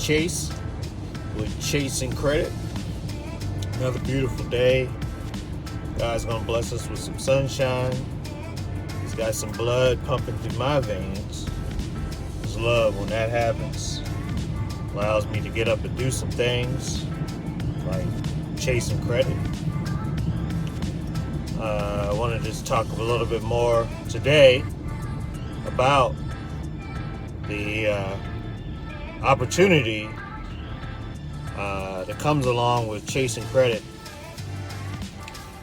Chase with ChaseNCredit. Another beautiful day. God's gonna bless us with some sunshine. He's got some blood pumping through my veins. It's love when that happens. Allows me to get up and do some things like ChaseNCredit. I want to just talk a little bit more today about the opportunity that comes along with ChaseNCredit.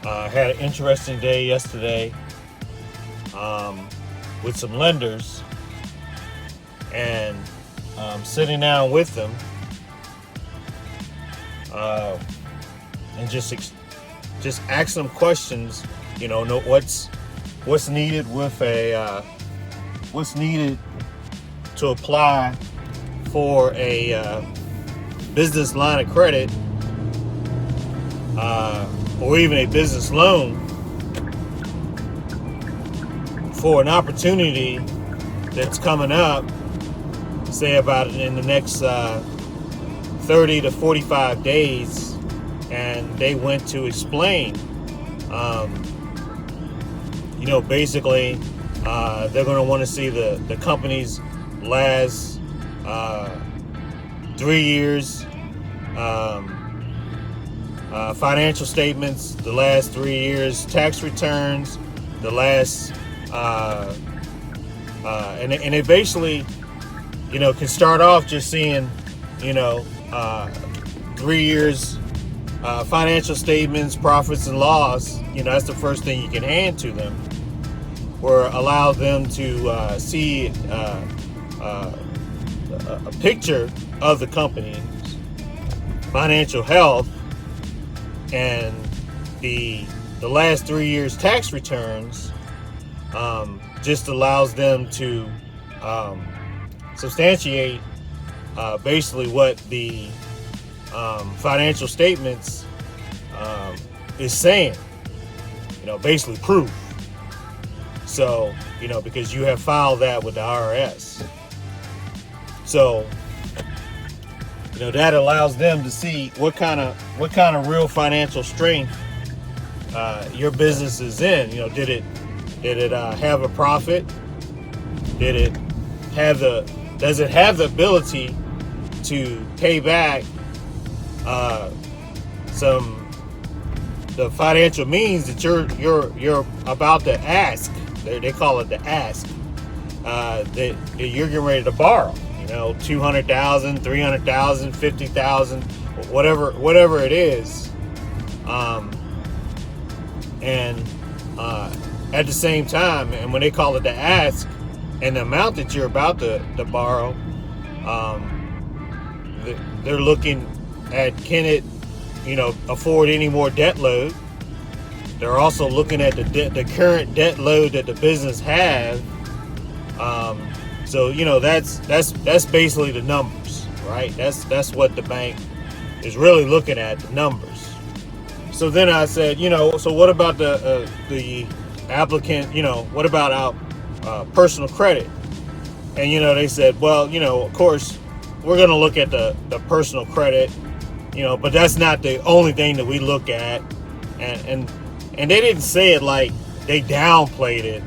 I had an interesting day yesterday with some lenders, and sitting down with them and just asking them questions. Know what's needed with what's needed to apply for a business line of credit or even a business loan for an opportunity that's coming up, say about in the next 30 to 45 days. And they went to explain, basically they're going to want to see the company's last 3 years financial statements, the last 3 years tax returns, the last and it basically can start off just seeing 3 years financial statements, profits and loss. That's the first thing you can hand to them, or allow them to see a picture of the company's financial health, and the last 3 years tax returns just allows them to substantiate basically what the financial statements is saying, basically proof. So, because you have filed that with the IRS. So, that allows them to see what kind of real financial strength your business is in. Did it have a profit? Does it have the ability to pay back the financial means that you're about to ask? They call it the ask, that you're getting ready to borrow. $200,000, $300,000, $50,000, whatever it is, and at the same time, and when they call it the ask, and the amount that you're about to borrow, they're looking at, can it afford any more debt load. They're also looking at the current debt load that the business has. So that's basically the numbers, right? That's what the bank is really looking at, the numbers. So then I said, so what about the applicant? What about our personal credit? And they said, well, of course we're going to look at the personal credit, but that's not the only thing that we look at. And they didn't say it like they downplayed it,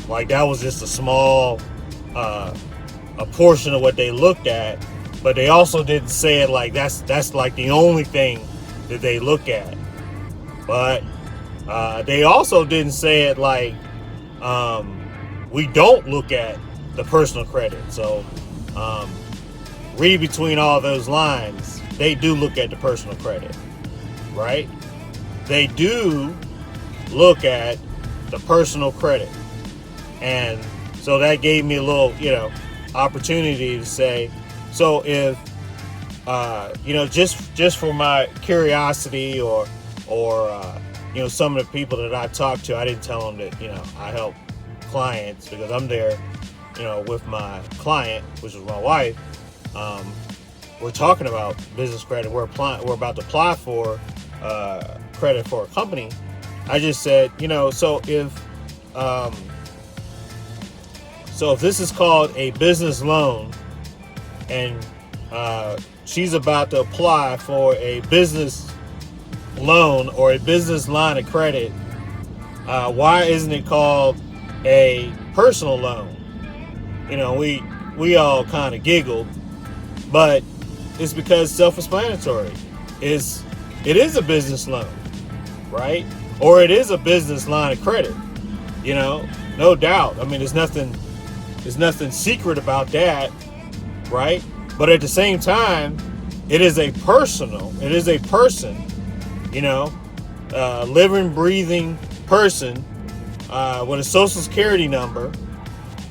like that was just a small a portion of what they looked at, but they also didn't say it like that's like the only thing that they look at. But they also didn't say it like we don't look at the personal credit. So read between all those lines. They do look at the personal credit, right? They do look at the personal credit. And so that gave me a little, opportunity to say, so if, just for my curiosity or some of the people that I talked to, I didn't tell them that, I help clients, because I'm there, with my client, which is my wife. We're talking about business credit. We're about to apply for credit for a company. I just said, so if this is called a business loan, and she's about to apply for a business loan or a business line of credit, why isn't it called a personal loan? We all kind of giggled, but it's because self-explanatory. It is a business loan, right? Or it is a business line of credit. No doubt. I mean, there's nothing secret about that, right? But at the same time, it is a person, living, breathing person with a social security number,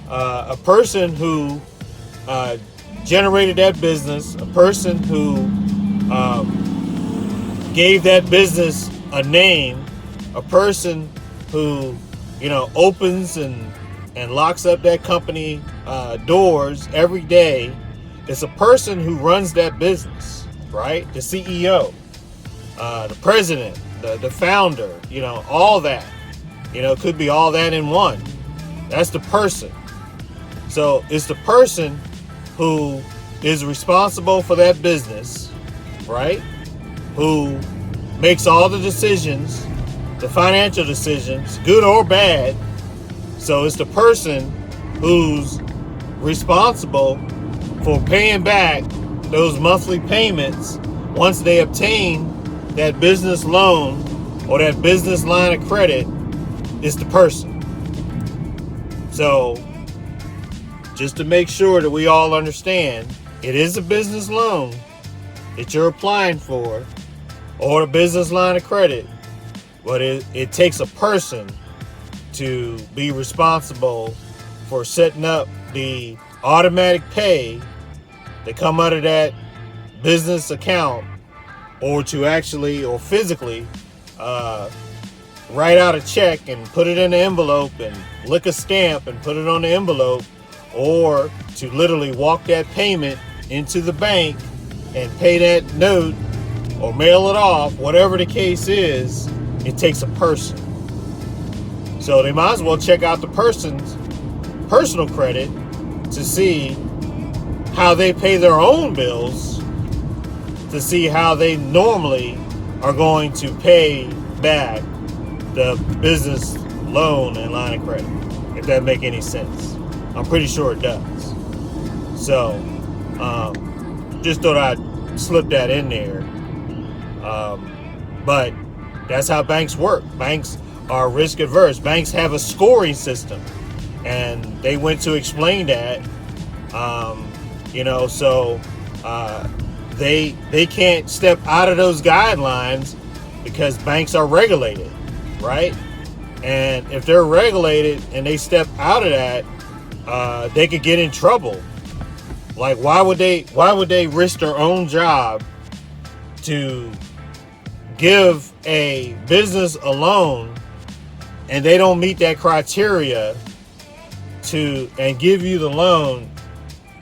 a person who generated that business, a person who gave that business a name, a person who opens and locks up that company doors every day. It's a person who runs that business, right? The CEO, the president, the founder, all that. Could be all that in one. That's the person. So it's the person who is responsible for that business, right? Who makes all the decisions, the financial decisions, good or bad. So it's the person who's responsible for paying back those monthly payments once they obtain that business loan or that business line of credit. Is the person. So just to make sure that we all understand, it is a business loan that you're applying for or a business line of credit, but it takes a person to be responsible for setting up the automatic pay that come out of that business account, or to actually or physically write out a check and put it in an envelope and lick a stamp and put it on the envelope, or to literally walk that payment into the bank and pay that note or mail it off, whatever the case is. It takes a person. So they might as well check out the person's personal credit to see how they pay their own bills, to see how they normally are going to pay back the business loan and line of credit, if that make any sense. I'm pretty sure it does. So just thought I'd slip that in there. But that's how banks work. Banks are risk adverse. Banks have a scoring system, and they went to explain that. So they can't step out of those guidelines because banks are regulated, right? And if they're regulated and they step out of that, they could get in trouble. Like, why would they risk their own job to give a business a loan and they don't meet that criteria and give you the loan,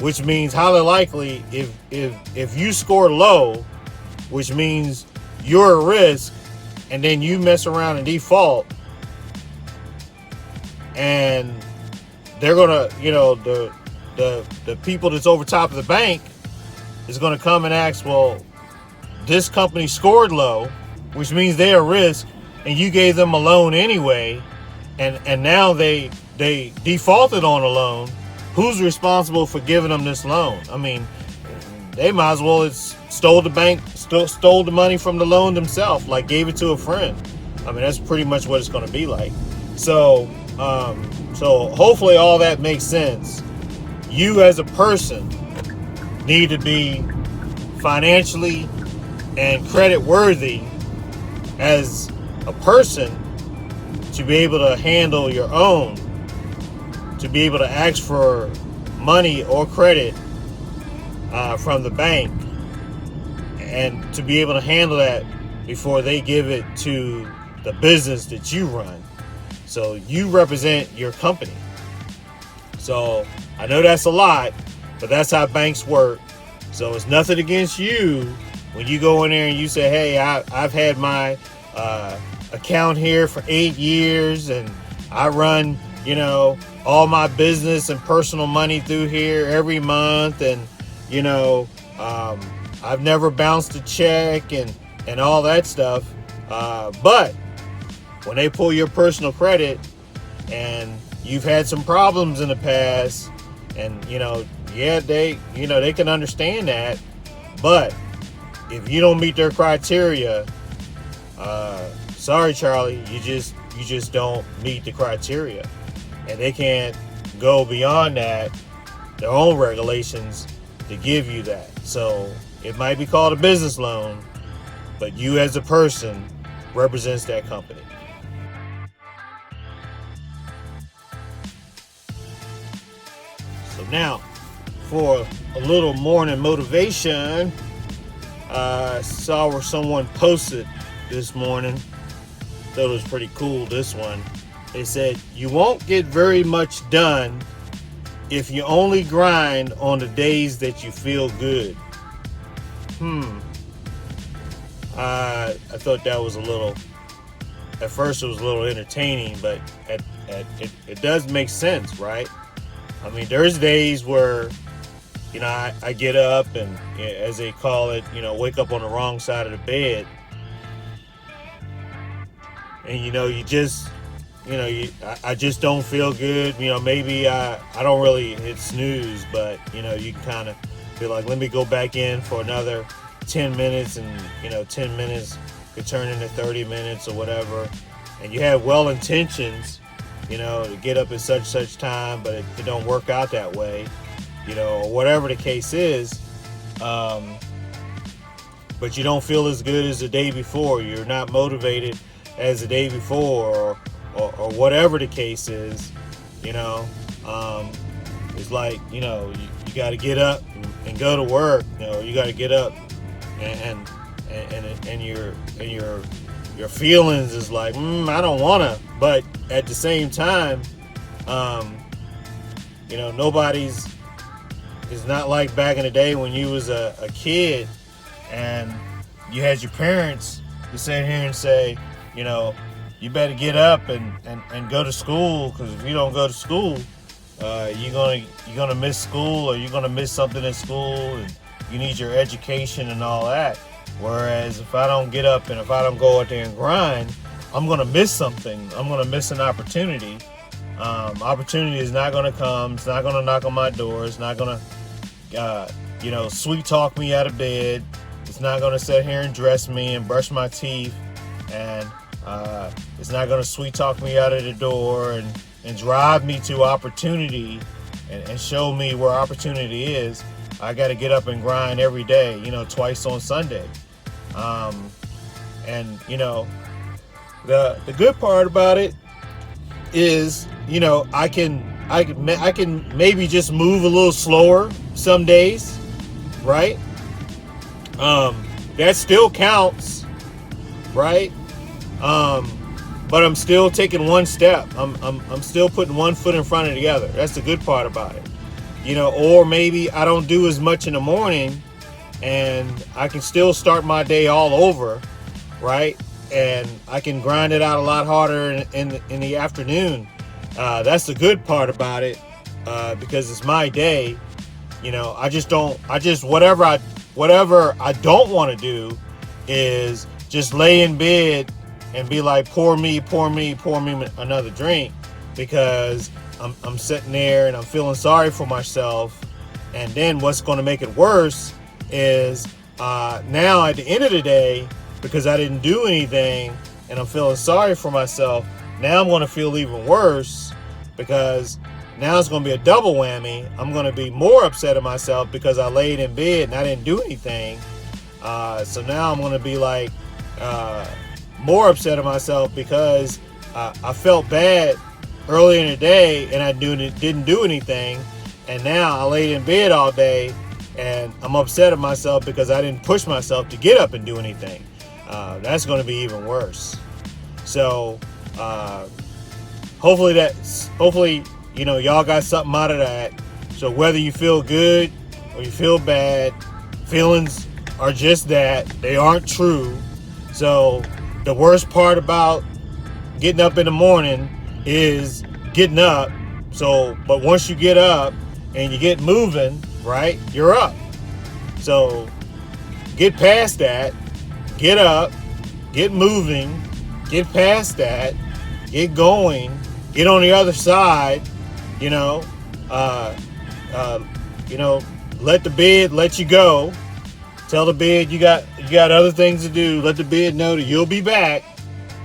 which means highly likely if you score low, which means you're a risk, and then you mess around and default, and they're gonna, the people that's over top of the bank is gonna come and ask, well, this company scored low, which means they're a risk, and you gave them a loan anyway, and now they defaulted on a loan. Who's responsible for giving them this loan? I mean, they might as well have stole the money from the loan themselves, like gave it to a friend. I mean, that's pretty much what it's going to be like. So hopefully all that makes sense. You as a person need to be financially and credit worthy as a person to be able to handle your own, to be able to ask for money or credit from the bank, and to be able to handle that before they give it to the business that you run. So you represent your company. So I know that's a lot, but that's how banks work. So it's nothing against you when you go in there and you say, hey, I've had my account here for 8 years, and I run, all my business and personal money through here every month, and I've never bounced a check and all that stuff. But when they pull your personal credit and you've had some problems in the past, and they can understand that. But if you don't meet their criteria, sorry, Charlie, you just don't meet the criteria, and they can't go beyond that, their own regulations, to give you that. So it might be called a business loan, but you as a person represents that company. So now, for a little morning motivation, I saw where someone posted this morning. Thought it was pretty cool, this one. They said, you won't get very much done if you only grind on the days that you feel good. I thought that was at first it was a little entertaining, but it does make sense, right? I mean, there's days where, I get up and, as they call it, wake up on the wrong side of the bed. And, I just don't feel good. Maybe I don't really hit snooze, but, you can kind of be like, let me go back in for another 10 minutes, and 10 minutes could turn into 30 minutes or whatever, and you have well intentions to get up at such time, but it don't work out that way, or whatever the case is, but you don't feel as good as the day before, you're not motivated as the day before, or whatever the case is. It's like, you got to get up and go to work. You got to get up and your feelings is like, I don't wanna. But at the same time, it's not like back in the day when you was a kid and you had your parents to sit here and say, you better get up and go to school, because if you don't go to school, you're gonna miss school, or you're gonna miss something in school, and you need your education and all that. Whereas if I don't get up and if I don't go out there and grind, I'm gonna miss something. I'm gonna miss an opportunity. Opportunity is not gonna come. It's not gonna knock on my door. It's not gonna, sweet talk me out of bed. It's not gonna sit here and dress me and brush my teeth, and it's not gonna sweet talk me out of the door and drive me to opportunity and show me where opportunity is. I got to get up and grind every day, twice on Sunday. The good part about it is, I can maybe just move a little slower some days, right? That still counts, right? But I'm still taking one step. I'm still putting one foot in front of the other. That's the good part about it. Or maybe I don't do as much in the morning and I can still start my day all over, right? And I can grind it out a lot harder in the afternoon. That's the good part about it, because it's my day. Whatever I don't want to do is just lay in bed and be like, pour me another drink, because I'm sitting there and I'm feeling sorry for myself. And then what's going to make it worse is now at the end of the day, because I didn't do anything and I'm feeling sorry for myself, now I'm going to feel even worse, because now it's going to be a double whammy. I'm going to be more upset at myself because I laid in bed and I didn't do anything. So now I'm going to be like more upset at myself because I felt bad earlier in the day and I didn't do anything, and now I laid in bed all day and I'm upset at myself because I didn't push myself to get up and do anything. That's going to be even worse. So hopefully y'all got something out of that. So whether you feel good or you feel bad, feelings are just that. They aren't true. So the worst part about getting up in the morning is getting up. But once you get up and you get moving, right, you're up. So get past that, get up, get moving, get past that, get going, get on the other side, you know, let the bid let you go. Tell the bid you got other things to do. Let the bid know that you'll be back,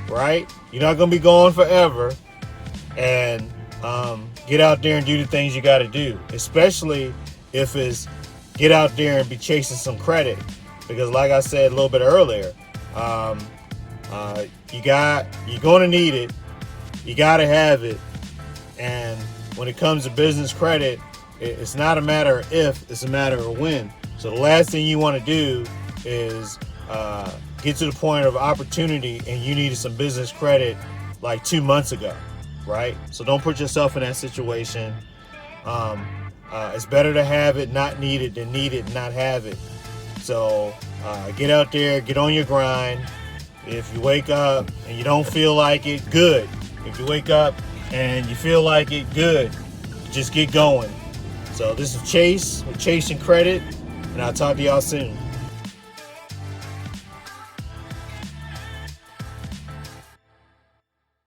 right? You're not gonna be gone forever, and get out there and do the things you got to do, especially if it's get out there and be chasing some credit, because like I said a little bit earlier, you're going to need it. You got to have it. And when it comes to business credit, it's not a matter of if, it's a matter of when. So the last thing you want to do is get to the point of opportunity and you needed some business credit like 2 months ago, right? So don't put yourself in that situation. It's better to have it, not need it, than need it, not have it. So get out there, get on your grind. If you wake up and you don't feel like it, good. If you wake up and you feel like it, good. Just get going. So this is Chase with ChaseNCredit, and I'll talk to y'all soon.